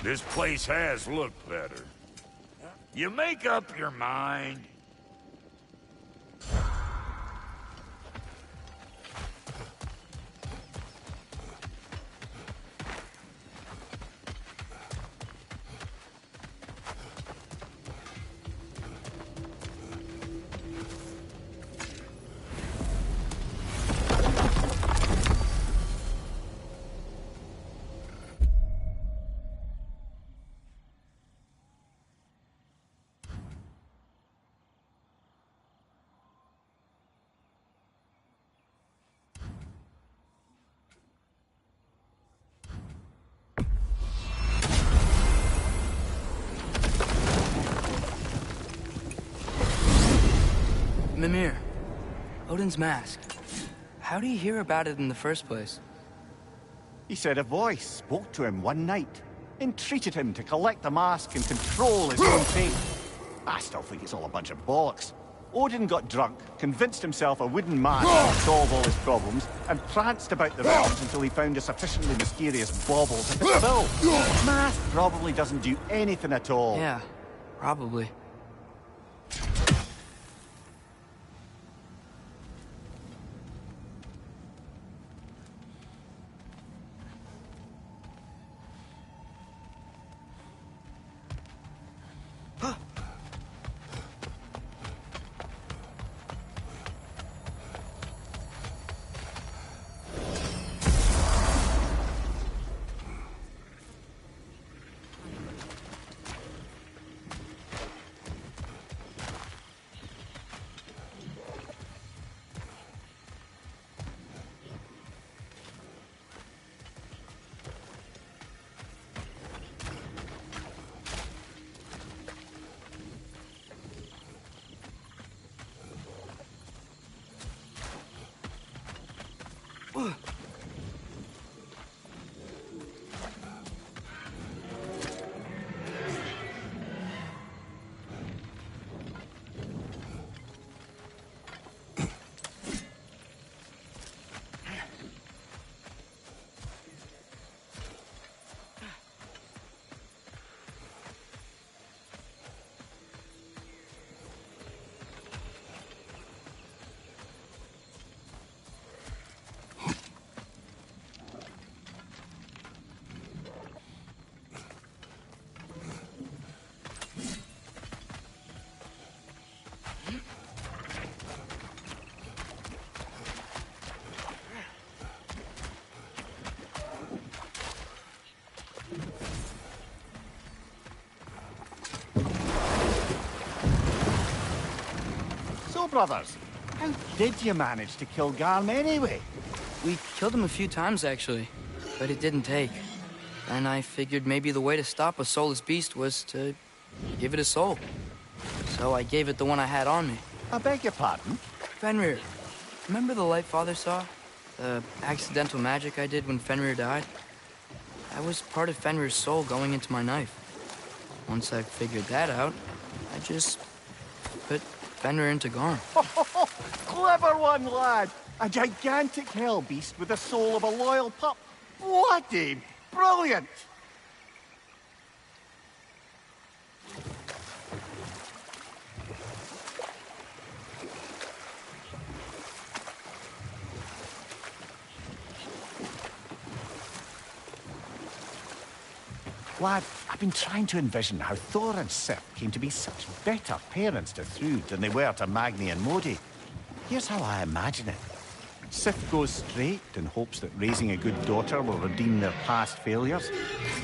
This place has looked better. You make up your mind. Mimir, Odin's mask. How did he hear about it in the first place? He said a voice spoke to him one night, entreated him to collect the mask and control his own fate. I still think it's all a bunch of bollocks. Odin got drunk, convinced himself a wooden mask would solve all his problems, and pranced about the realms until he found a sufficiently mysterious bauble to fit the bill. The mask probably doesn't do anything at all. Yeah, probably. Brothers, how did you manage to kill Garm anyway? We killed him a few times, actually, but it didn't take. And I figured maybe the way to stop a soulless beast was to give it a soul. So I gave it the one I had on me. I beg your pardon? Fenrir, remember the light Father saw? The accidental magic I did when Fenrir died? That was part of Fenrir's soul going into my knife. Once I figured that out, I just put Fenrir into Garm. Clever one, lad! A gigantic hell beast with the soul of a loyal pup. Bloody brilliant! Lad, I've been trying to envision how Thor and Sif came to be such better parents to Thrud than they were to Magni and Modi. Here's how I imagine it. Sif goes straight and hopes that raising a good daughter will redeem their past failures.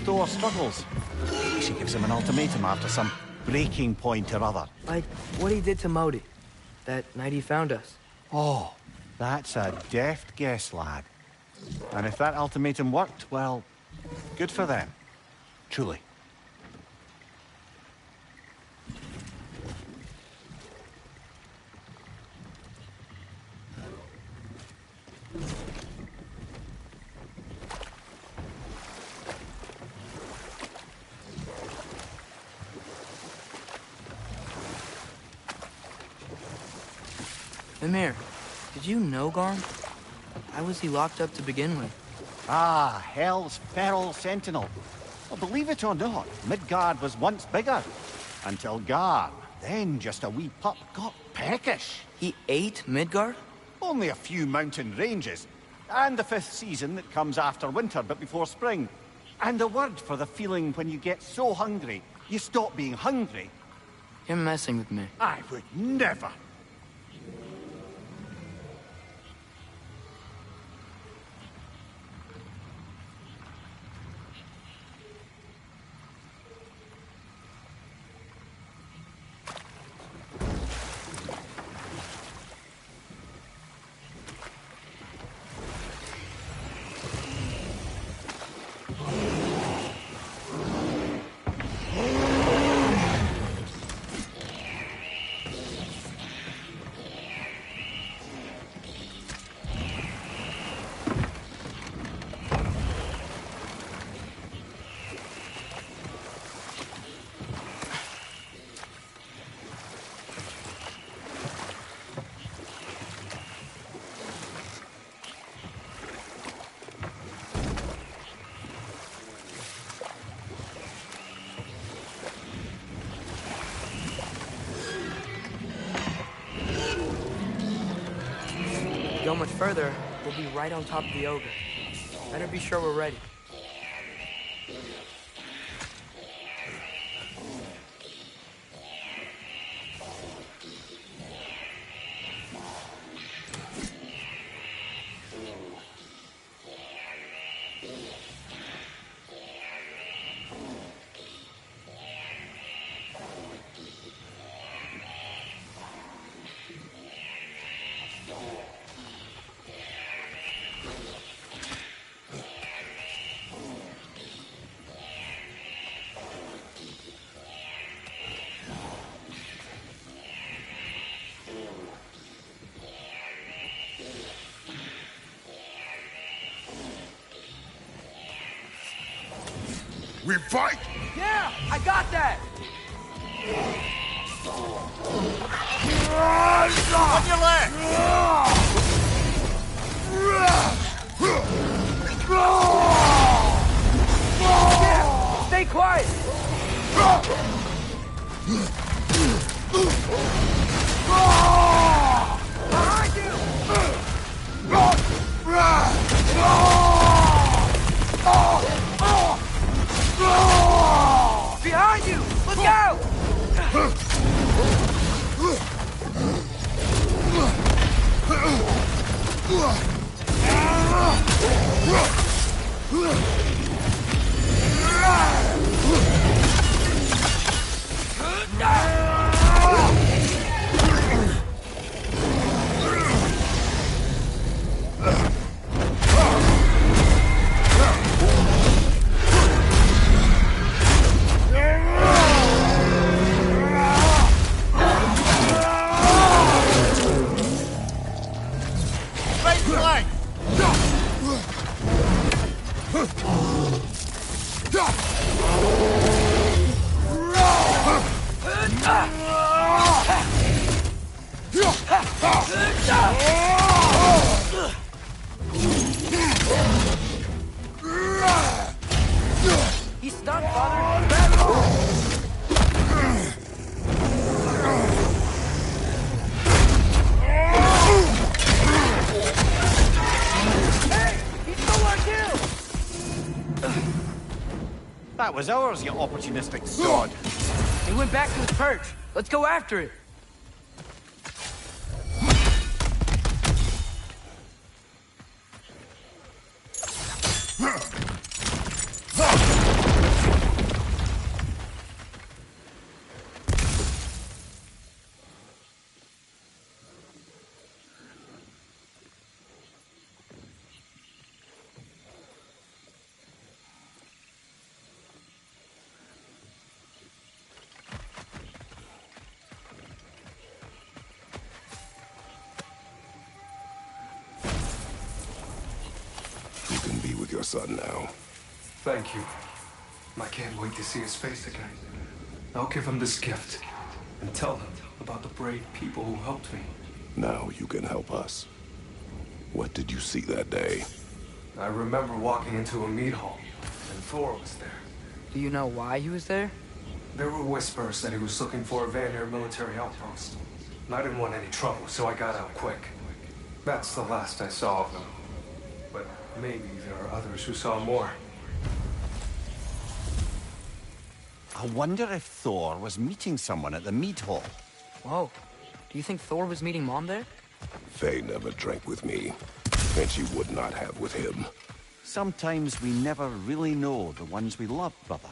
Thor struggles. Maybe she gives him an ultimatum after some breaking point or other. Like what he did to Modi, that night he found us. Oh, that's a deft guess, lad. And if that ultimatum worked, well, good for them. Truly. Mimir, did you know Garm? Why was he locked up to begin with? Ah, Hell's feral sentinel. Well, believe it or not, Midgard was once bigger. Until Garm, then just a wee pup, got peckish. He ate Midgard? Only a few mountain ranges. And the 5th season that comes after winter but before spring. And a word for the feeling when you get so hungry, you stop being hungry. You're messing with me. I would never. Go much further, we'll be right on top of the ogre. Better be sure we're ready. We fight! Yeah, I got that! On your left! Yeah, stay quiet! Behind you! Behind you! Look out! He's stunned, Father! Grab him on! Hey! He's still on kill! That was ours, you opportunistic sod. He went back to his perch. Let's go after it. You can be with your son now. Thank you. I can't wait to see his face again. I'll give him this gift and tell him about the brave people who helped me. Now you can help us. What did you see that day? I remember walking into a meat hall, and Thor was there. Do you know why he was there? There were whispers that he was looking for a Vanir military outpost. And I didn't want any trouble, so I got out quick. That's the last I saw of them. But maybe there are others who saw more. I wonder if Thor was meeting someone at the mead hall. Whoa. Do you think Thor was meeting Mom there? Faye never drank with me, and she would not have with him. Sometimes we never really know the ones we love, brother.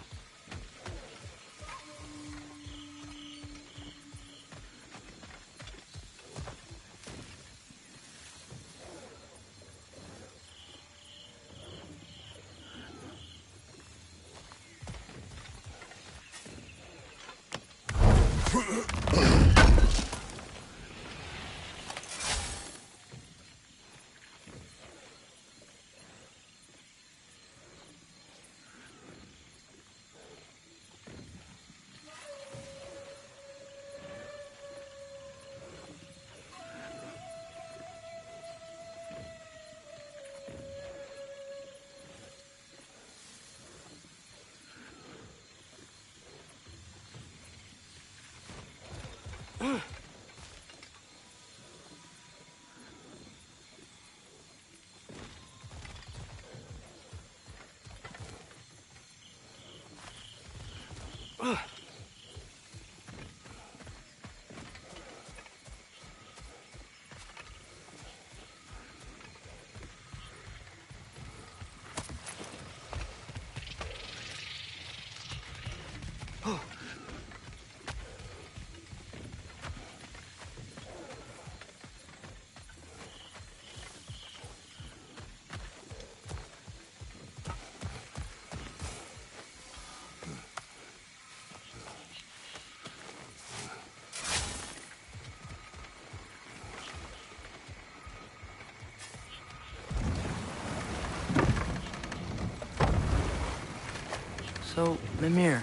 So, Mimir,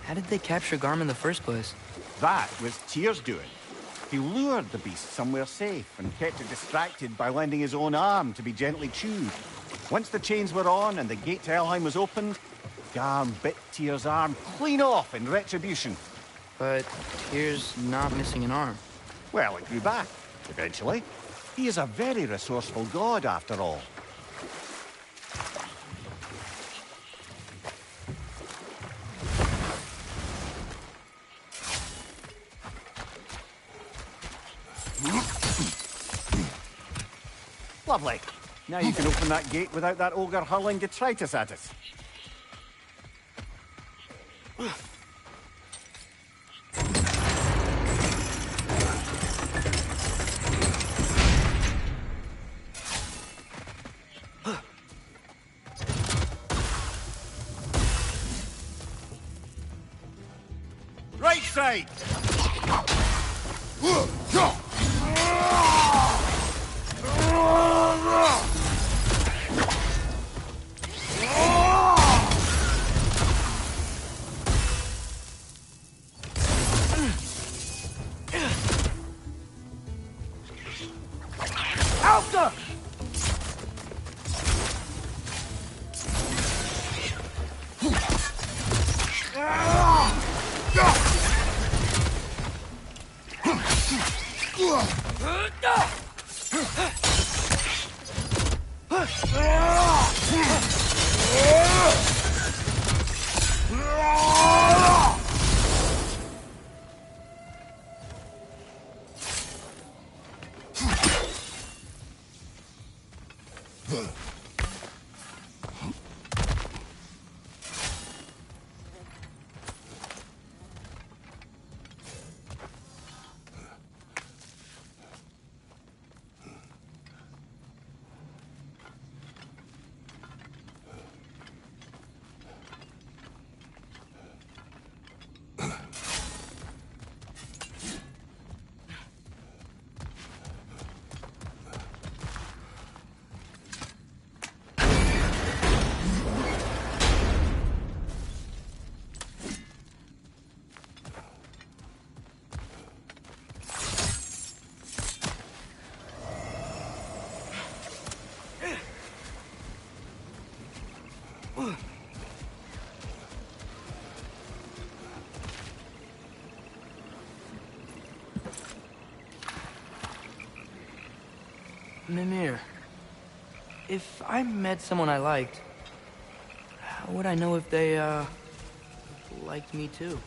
how did they capture Garm in the first place? That was Tyr's doing. He lured the beast somewhere safe and kept it distracted by lending his own arm to be gently chewed. Once the chains were on and the gate to Helheim was opened, Garm bit Tyr's arm clean off in retribution. But Tyr's not missing an arm. Well, it grew back, eventually. He is a very resourceful god, after all. Lovely. Now you can open that gate without that ogre hurling detritus at us. Right side! Alta! Mimir, if I met someone I liked, how would I know if they, liked me too?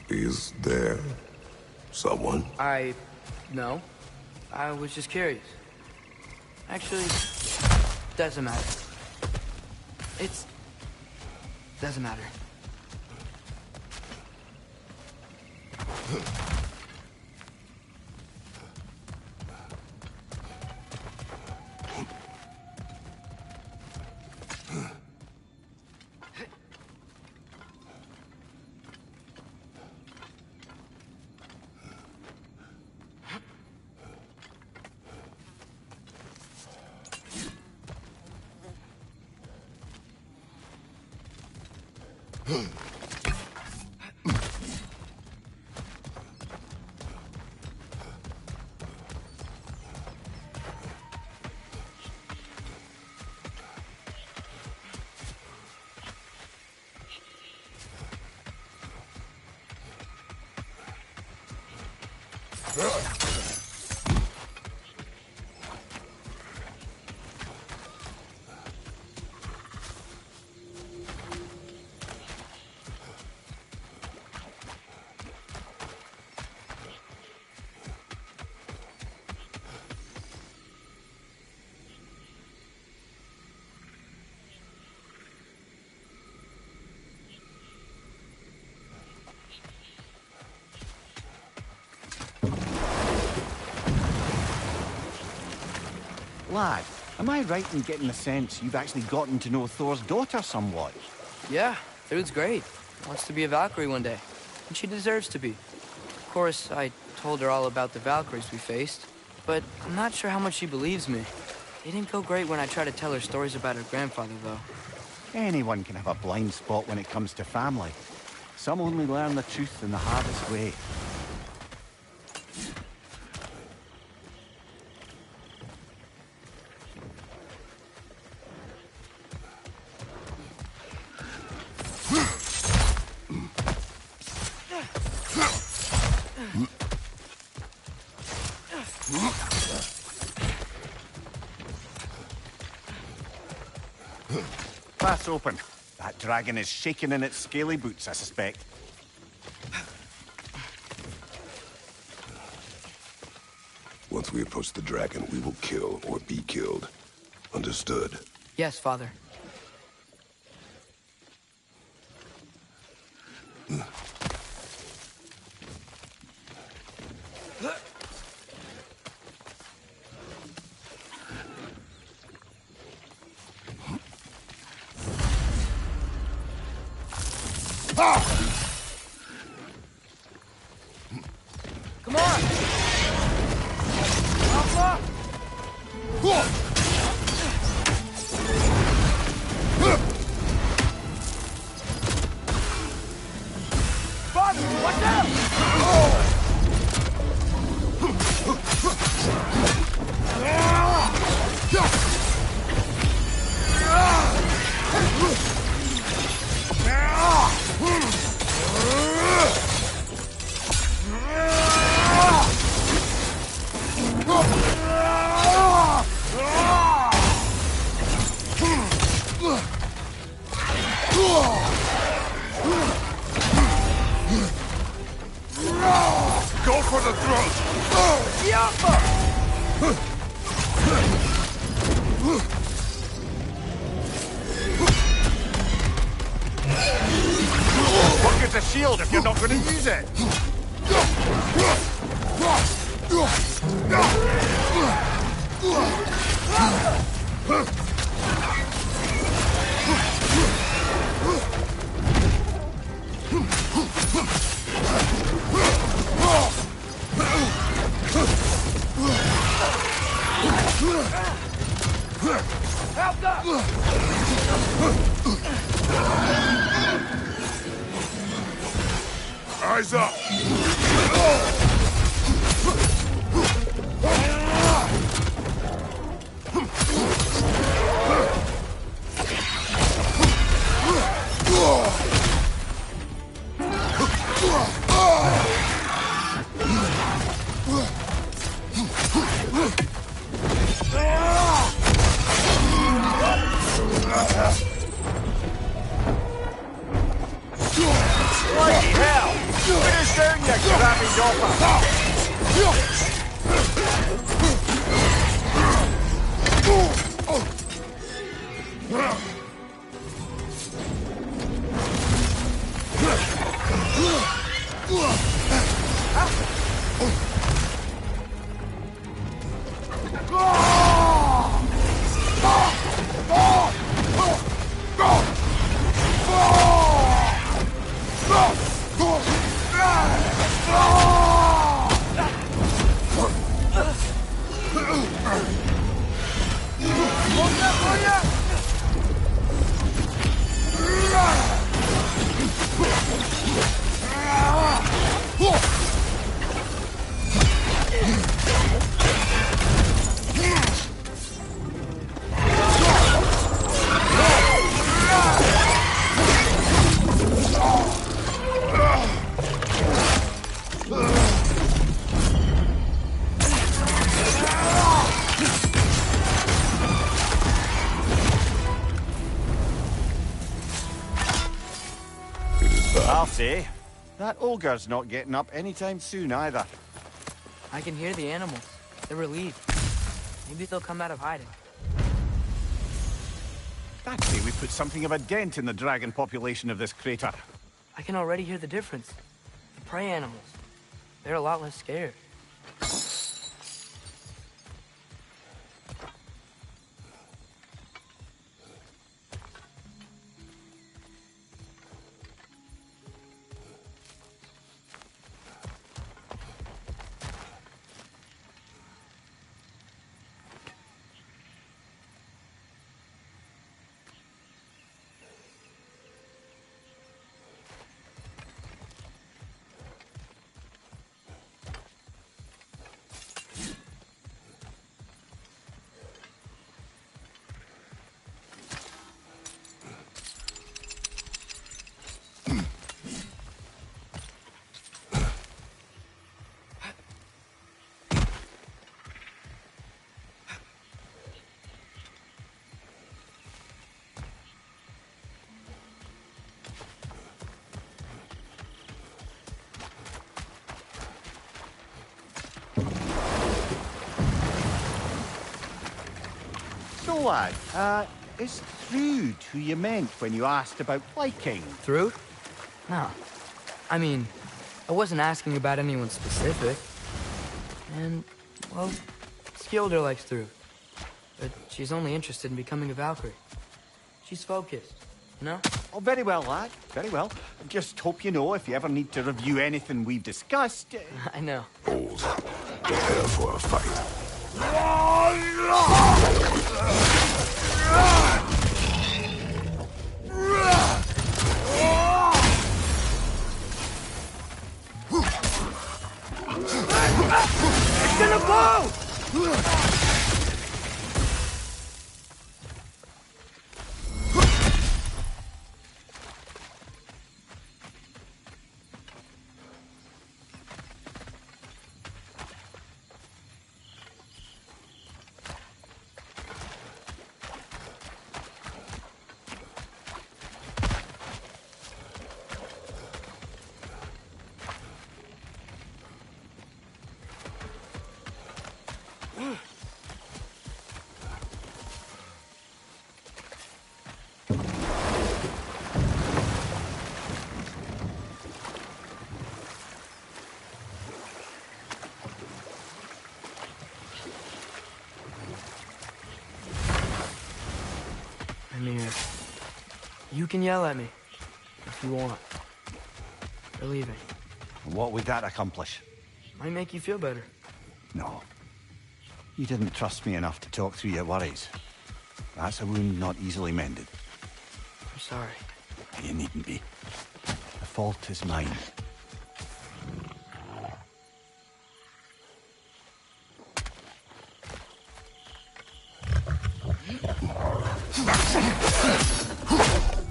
Is there someone? No. I was just curious. Actually, doesn't matter. Doesn't matter. Lad, am I right in getting the sense you've actually gotten to know Thor's daughter somewhat? Yeah, Thrude's great. Wants to be a Valkyrie one day. And she deserves to be. Of course, I told her all about the Valkyries we faced, but I'm not sure how much she believes me. It didn't go great when I tried to tell her stories about her grandfather, though. Anyone can have a blind spot when it comes to family. Some only learn the truth in the hardest way. Pass open. That dragon is shaking in its scaly boots, I suspect. Once we approach the dragon, we will kill or be killed. Understood? Yes, Father. Come on! Alpha! Father, watch out! Go for the throat! Yappa! What good's a shield if you're not going to use it? Help up! Eyes up! savage offer. I'll say, that ogre's not getting up anytime soon either. I can hear the animals. They're relieved. Maybe they'll come out of hiding. I'd say we put something of a dent in the dragon population of this crater. I can already hear the difference. The prey animals. They're a lot less scared. So, lad, is Thrude who you meant when you asked about Viking? Through? No. I mean, I wasn't asking about anyone specific. And, well, Skilder likes Through. But she's only interested in becoming a Valkyrie. She's focused, you know? Oh, very well, lad. Very well. Just hope you know if you ever need to review anything we've discussed. I know. Old. Prepare for a fight. It's gonna blow! You can yell at me if you want. For leaving. What would that accomplish? Might make you feel better. No. You didn't trust me enough to talk through your worries. That's a wound not easily mended. I'm sorry. You needn't be. The fault is mine.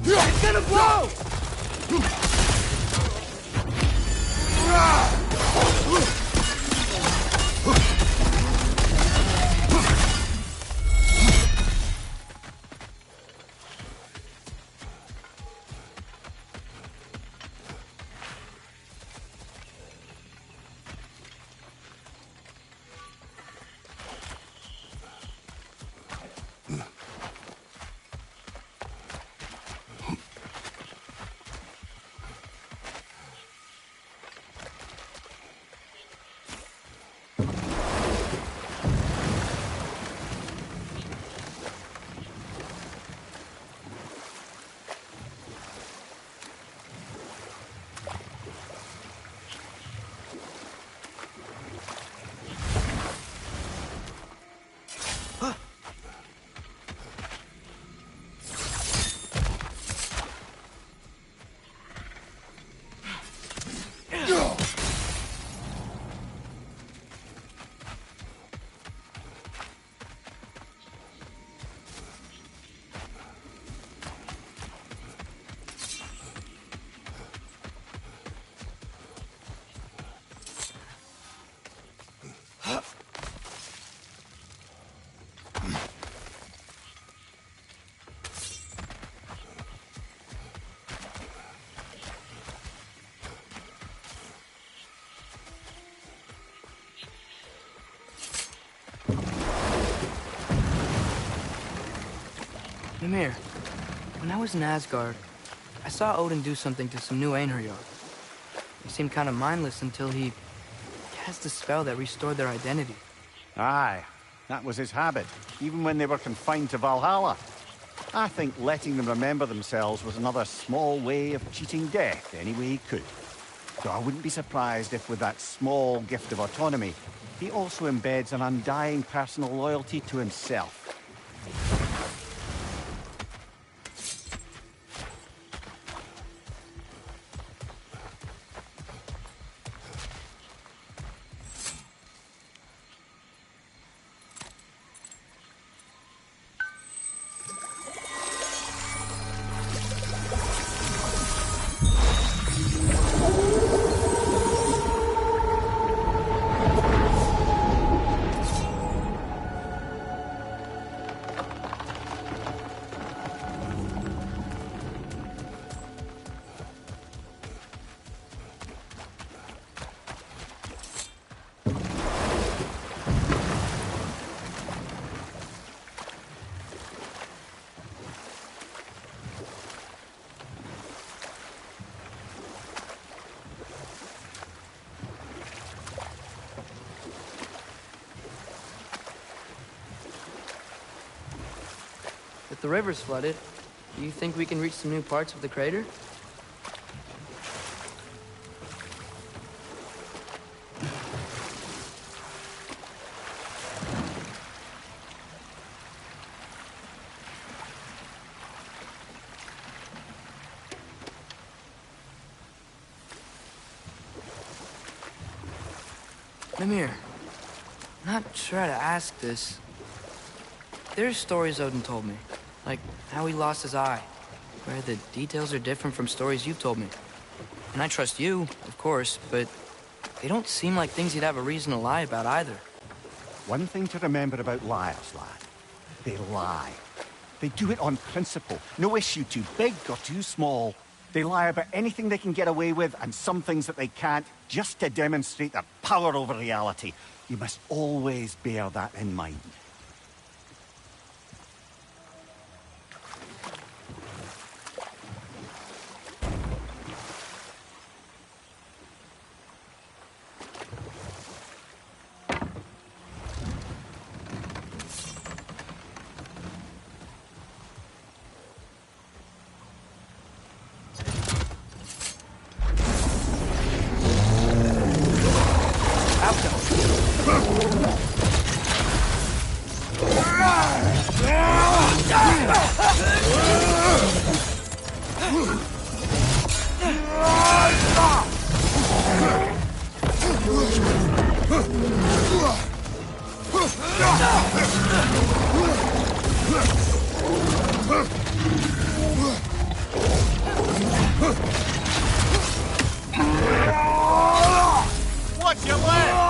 It's gonna blow! Mimir, when I was in Asgard, I saw Odin do something to some new Einherjar. They seemed kind of mindless until he cast a spell that restored their identity. Aye, that was his habit, even when they were confined to Valhalla. I think letting them remember themselves was another small way of cheating death any way he could. So I wouldn't be surprised if with that small gift of autonomy, he also embeds an undying personal loyalty to himself. If the river's flooded, do you think we can reach some new parts of the crater? Mimir, I'm not sure how to ask this. There's stories Odin told me, like how he lost his eye, where the details are different from stories you've told me. And I trust you, of course, but they don't seem like things he'd have a reason to lie about either. One thing to remember about liars, lad. They lie. They do it on principle. No issue too big or too small. They lie about anything they can get away with and some things that they can't, just to demonstrate their power over reality. You must always bear that in mind. Watch your left!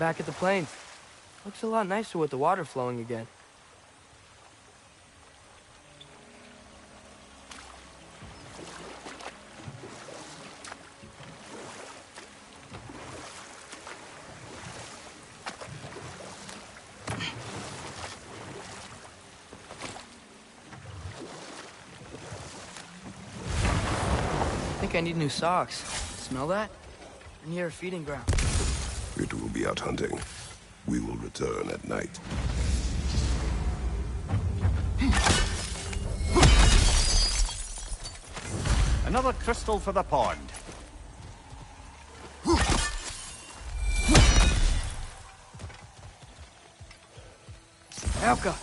back at the plains. Looks a lot nicer with the water flowing again. I think I need new socks. Smell that? Near a feeding ground. It will be out hunting. We will return at night. Another crystal for the pond. Elka!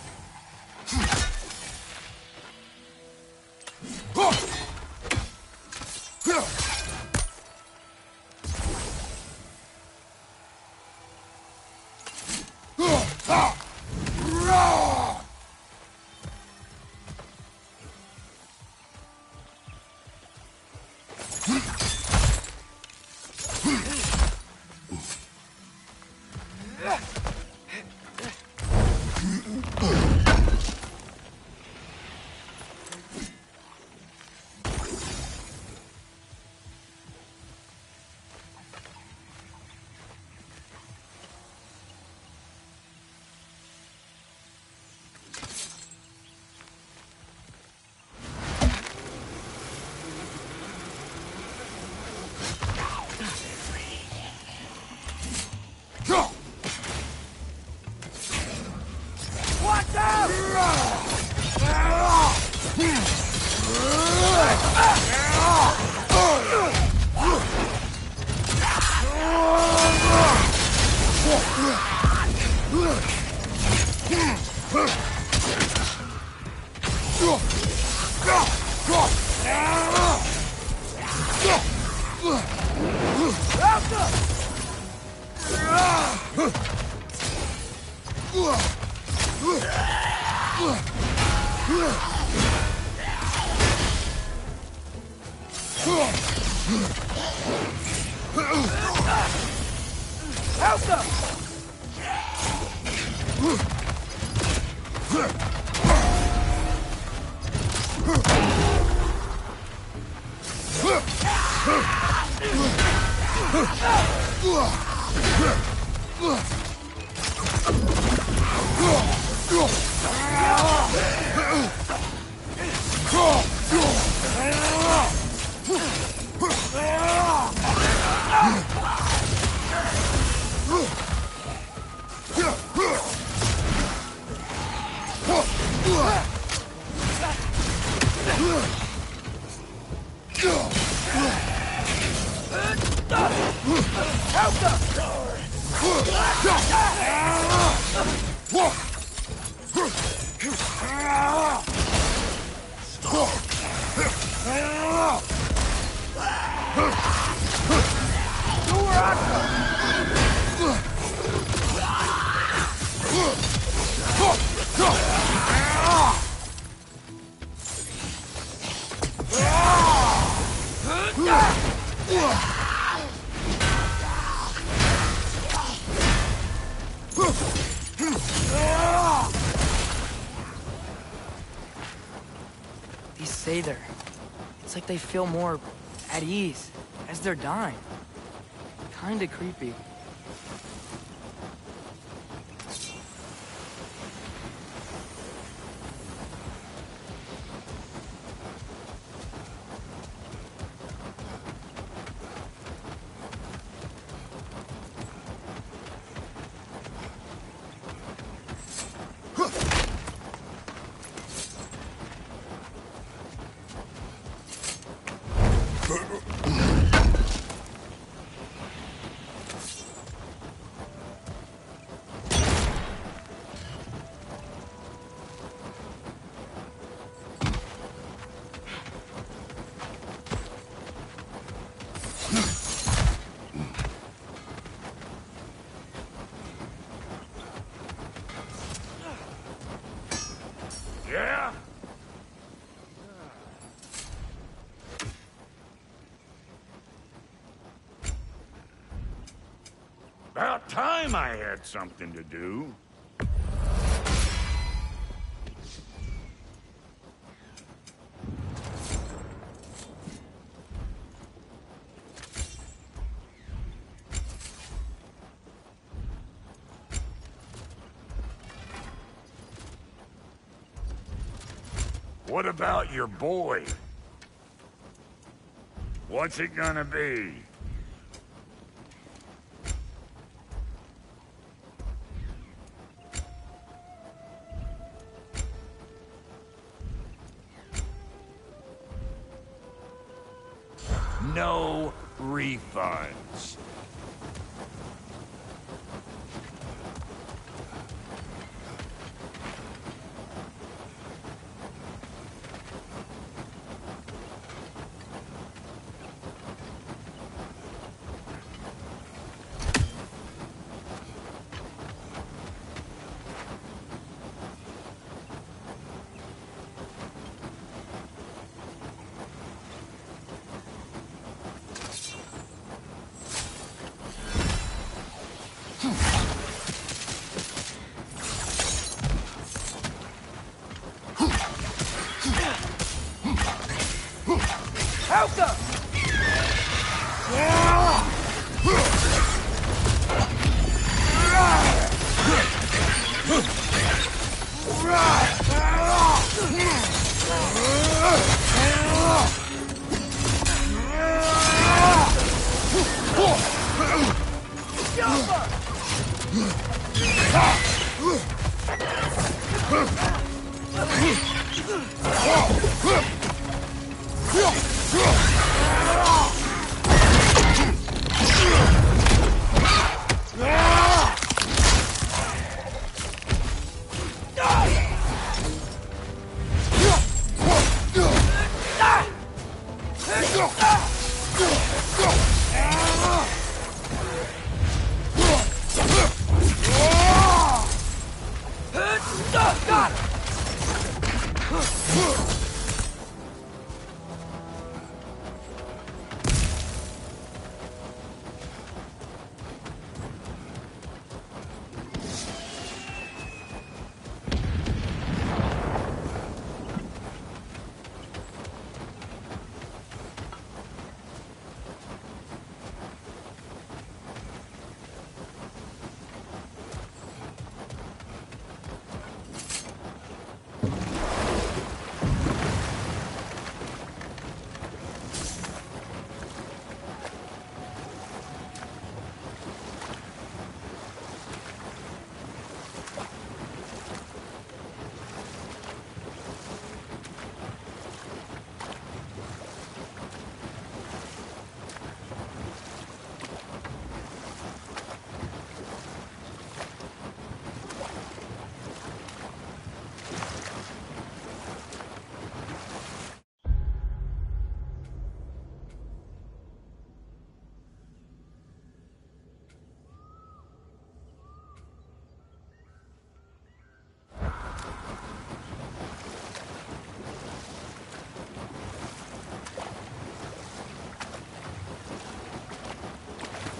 These Sather, it's like they feel more at ease as they're dying. Kinda creepy. Yeah? About time. time I had something to do. What about your boy? What's it gonna be? No refunds.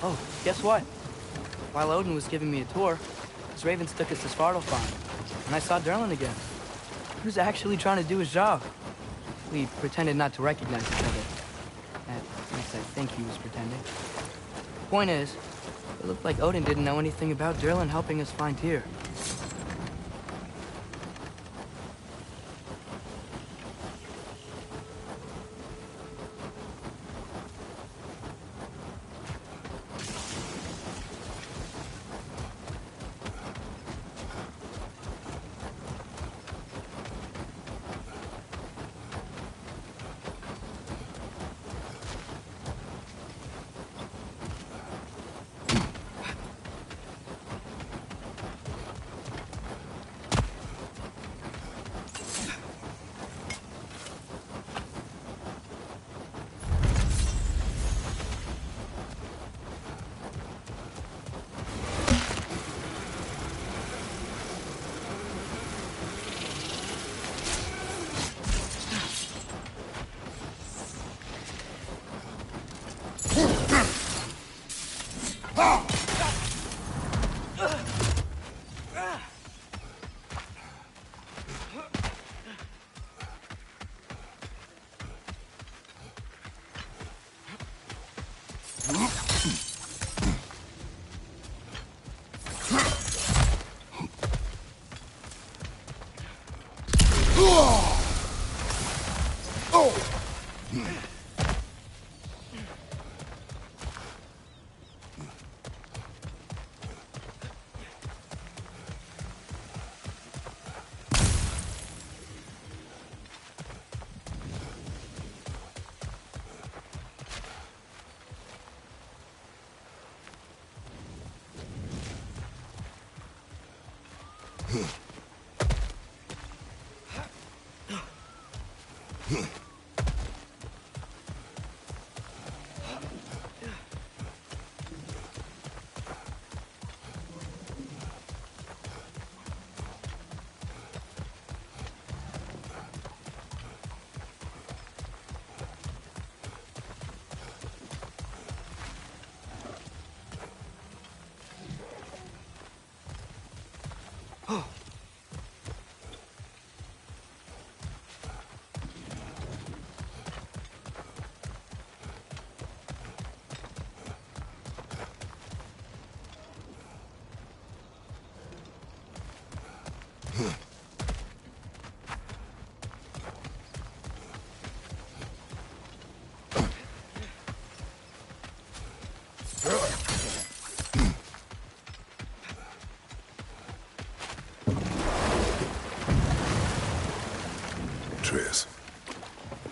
Oh, guess what? While Odin was giving me a tour, his ravens took us to Svartalfheim, and I saw Durlin again. He was actually trying to do his job. We pretended not to recognize each other. At least I think he was pretending. Point is, it looked like Odin didn't know anything about Durlin helping us find Tyr.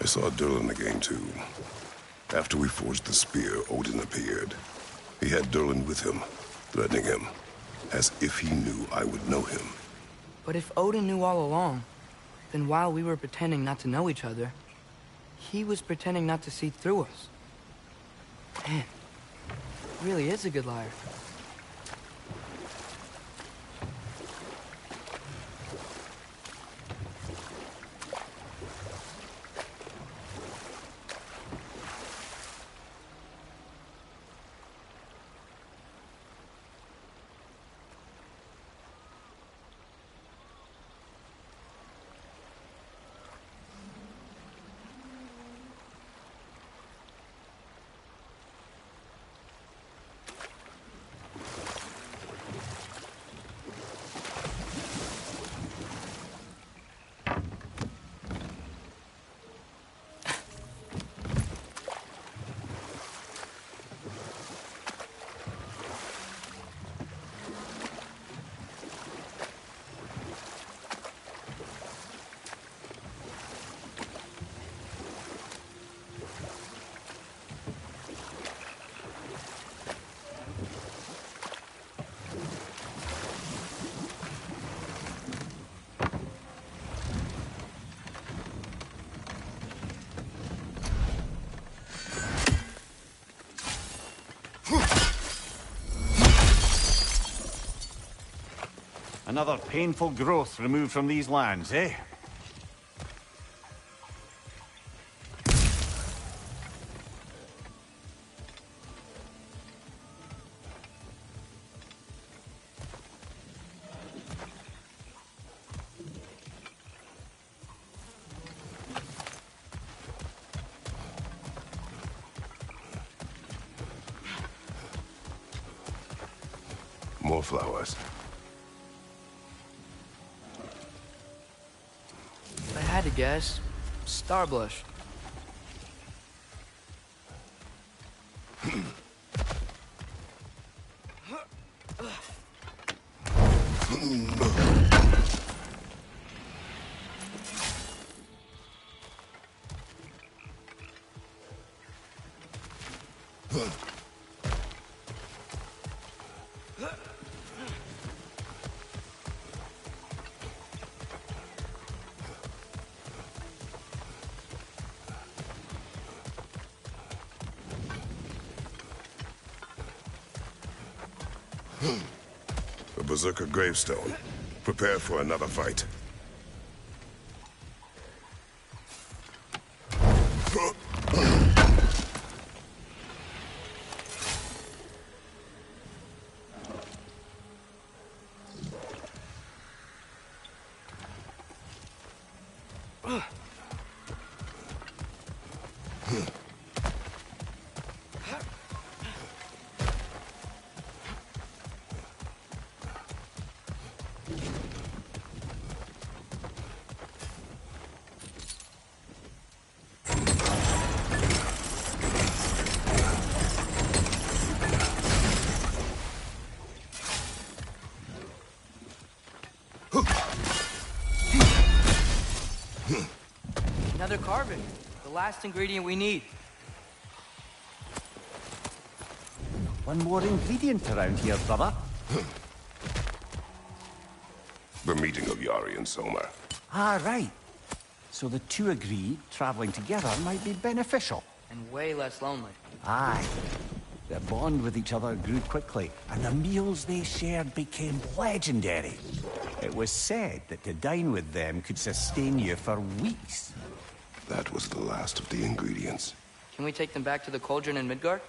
I saw Durl in the game too. After we forged the spear, Odin appeared. He had Durlin with him, threatening him, as if he knew I would know him. But if Odin knew all along, then while we were pretending not to know each other, he was pretending not to see through us. Man, he really is a good liar. Another painful growth removed from these lands, eh? More flowers. If I had to guess, Starblush. A Berserker gravestone. Prepare for another fight. Another carbon. The last ingredient we need. One more ingredient around here, brother. The meeting of Yari and Soma. Ah, right. So the two agreed traveling together might be beneficial. And way less lonely. Aye. Their bond with each other grew quickly, and the meals they shared became legendary. It was said that to dine with them could sustain you for weeks. That was the last of the ingredients. Can we take them back to the cauldron in Midgard?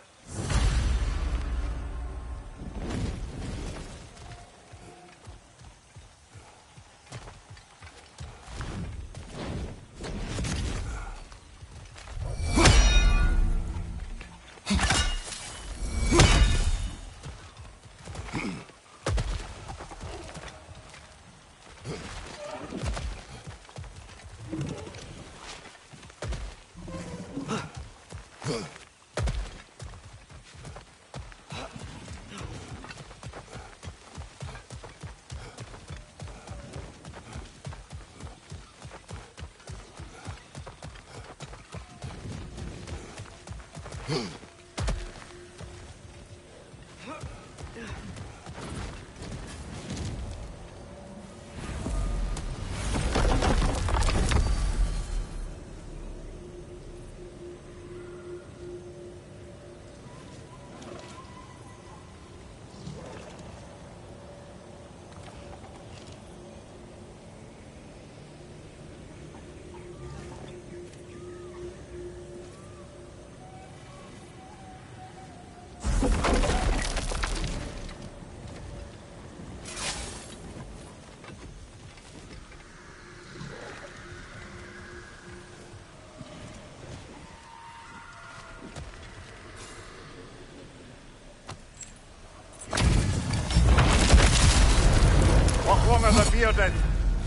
What long are the bearded?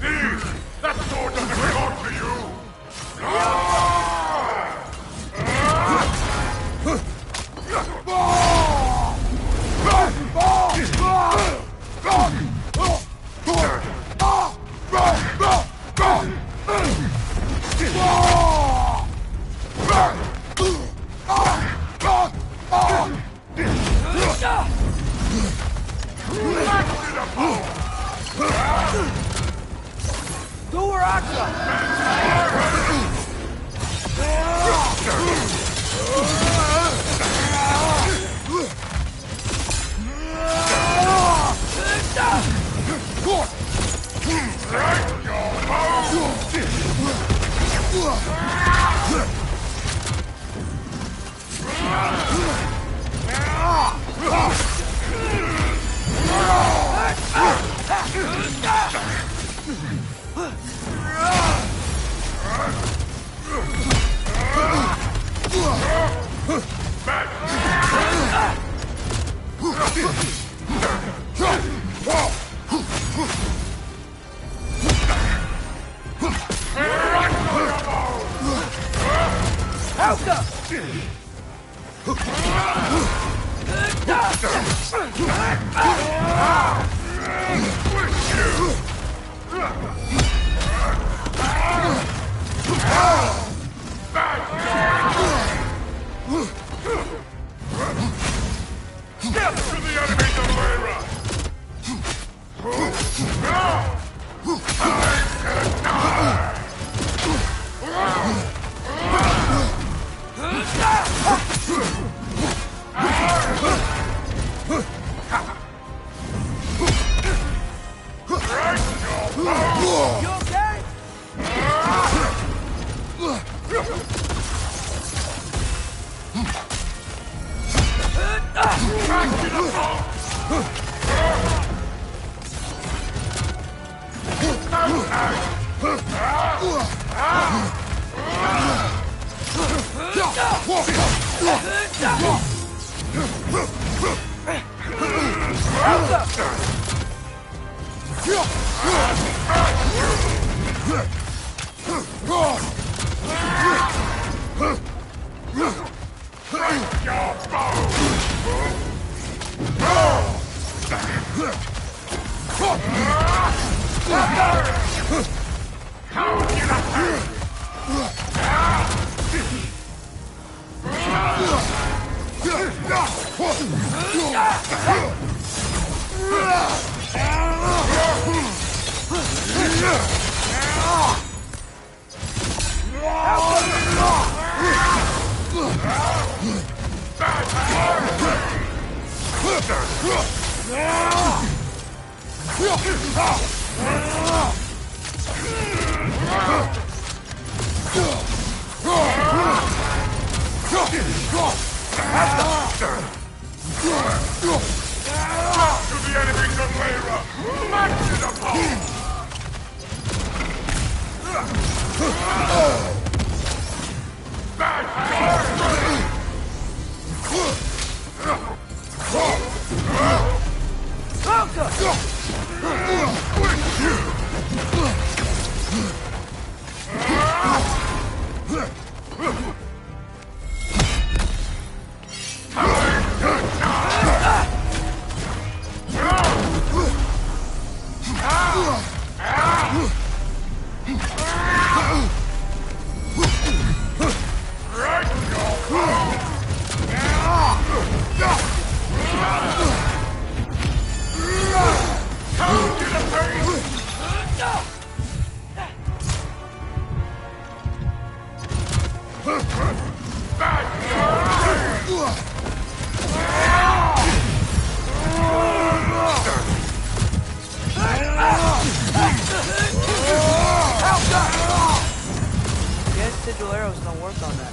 These! That sword doesn't belong to you! How Sigil arrows don't work on that.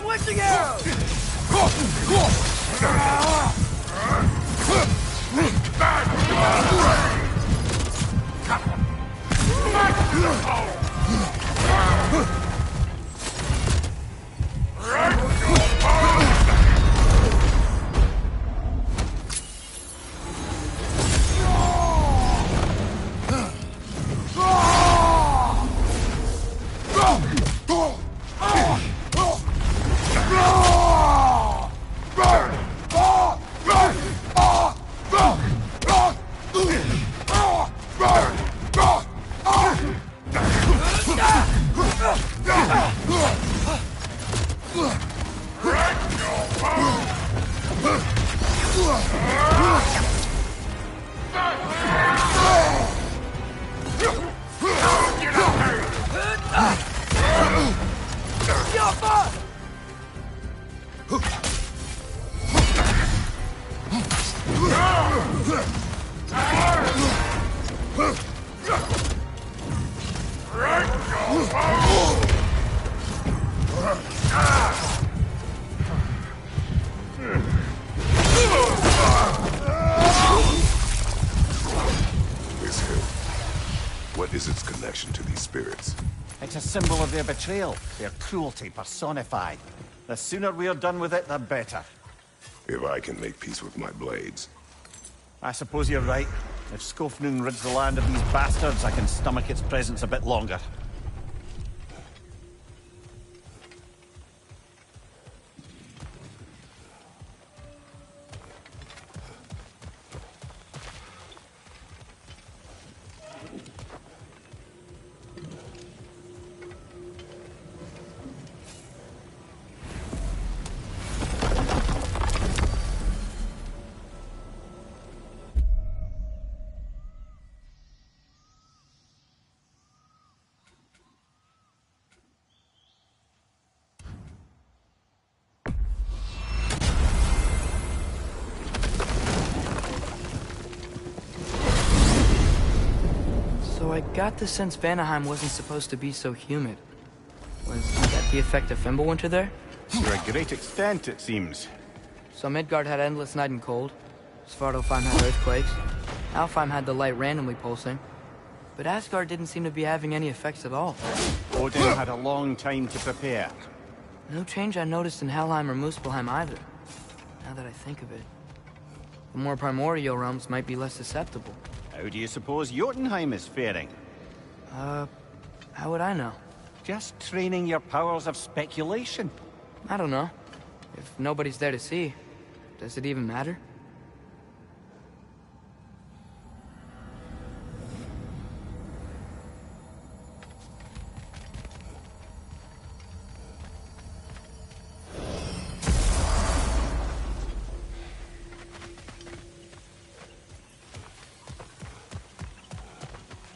Switching arrows! What is its connection to these spirits? It's a symbol of their betrayal, their cruelty personified. The sooner we're done with it, the better. If I can make peace with my blades. I suppose you're right. If Skofnung rids the land of these bastards, I can stomach its presence a bit longer. So I got the sense Vanaheim wasn't supposed to be so humid. Was that the effect of Fimbulwinter there? To a great extent, it seems. So Midgard had endless night and cold. Svartalfheim had earthquakes. Alfheim had the light randomly pulsing. But Asgard didn't seem to be having any effects at all. Odin had a long time to prepare. No change I noticed in Helheim or Muspelheim either. Now that I think of it. The more primordial realms might be less susceptible. How do you suppose Jotunheim is faring? How would I know? Just training your powers of speculation. I don't know. If nobody's there to see, does it even matter?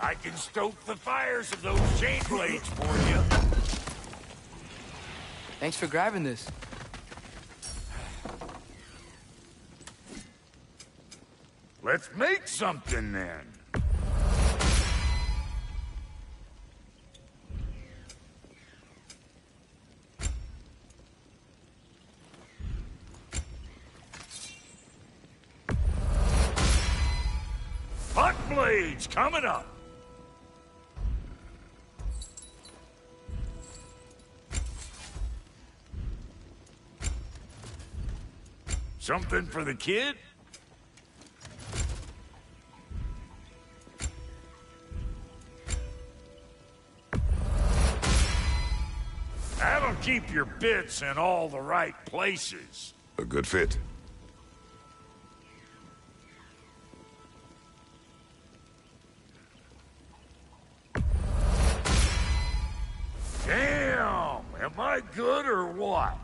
I can stoke the fires of those chain blades for you. Thanks for grabbing this. Let's make something then. Hot blades coming up. Something for the kid? That'll keep your bits in all the right places. A good fit. Damn! Am I good or what?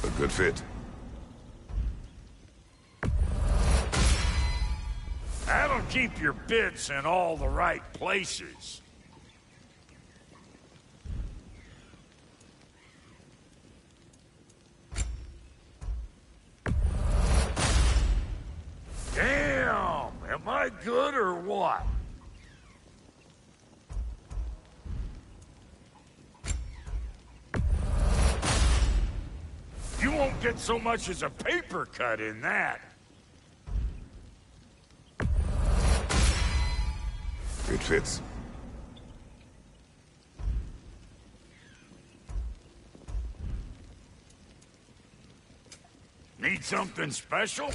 A good fit. That'll keep your bits in all the right places. Damn! Am I good or what? You won't get so much as a paper cut in that. It fits. Need something special?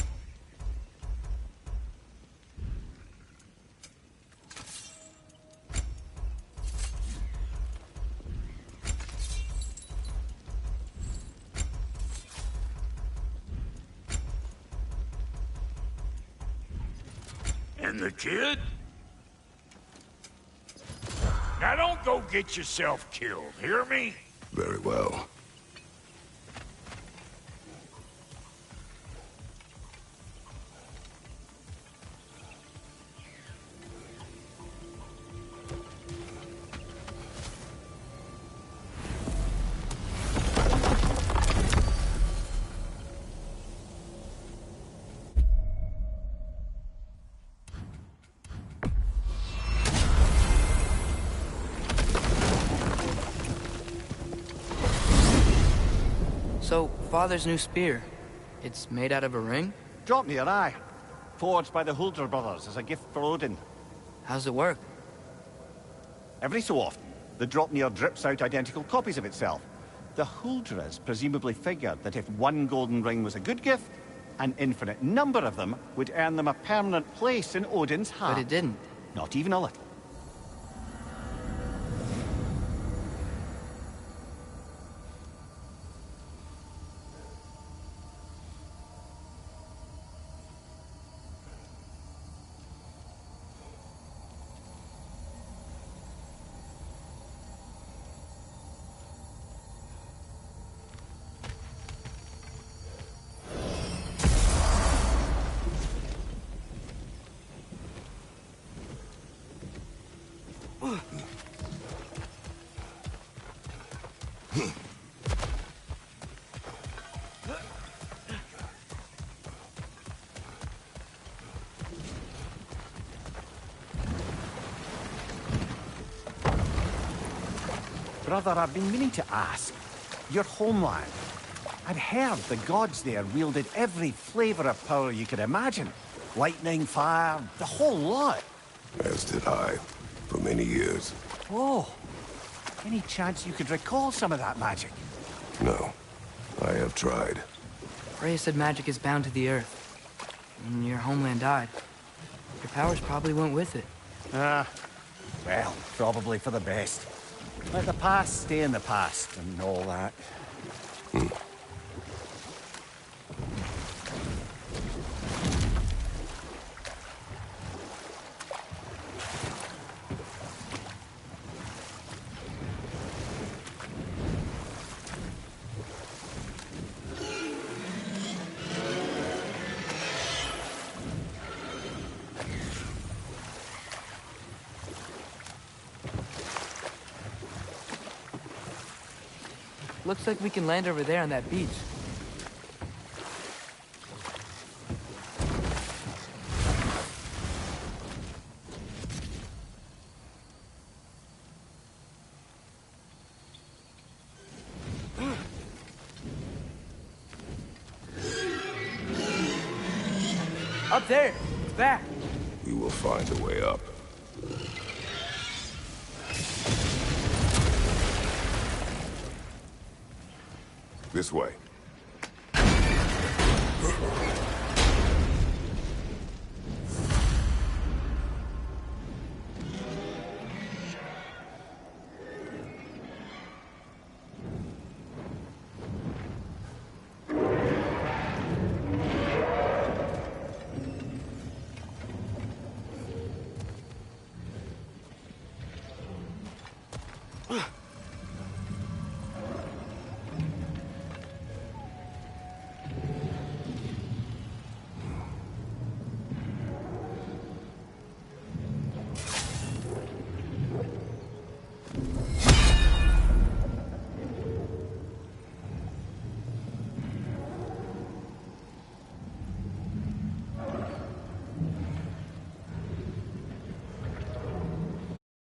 And the kid? Now don't go get yourself killed, hear me? Very well. So, Father's new spear, it's made out of a ring? Drop me your eye. Forged by the Huldra brothers as a gift for Odin. How's it work? Every so often, the Dropnir drips out identical copies of itself. The Huldras presumably figured that if one golden ring was a good gift, an infinite number of them would earn them a permanent place in Odin's heart. But it didn't. Not even a little. Brother, I've been meaning to ask. Your homeland. I'd heard the gods there wielded every flavor of power you could imagine. Lightning, fire, the whole lot. As did I, for many years. Oh. Any chance you could recall some of that magic? No, I have tried. Freya said magic is bound to the earth. When your homeland died, your powers probably went with it. Well, probably for the best. Let the past stay in the past and all that. Looks like we can land over there on that beach. Up there! It's back! We will find a way up. This way.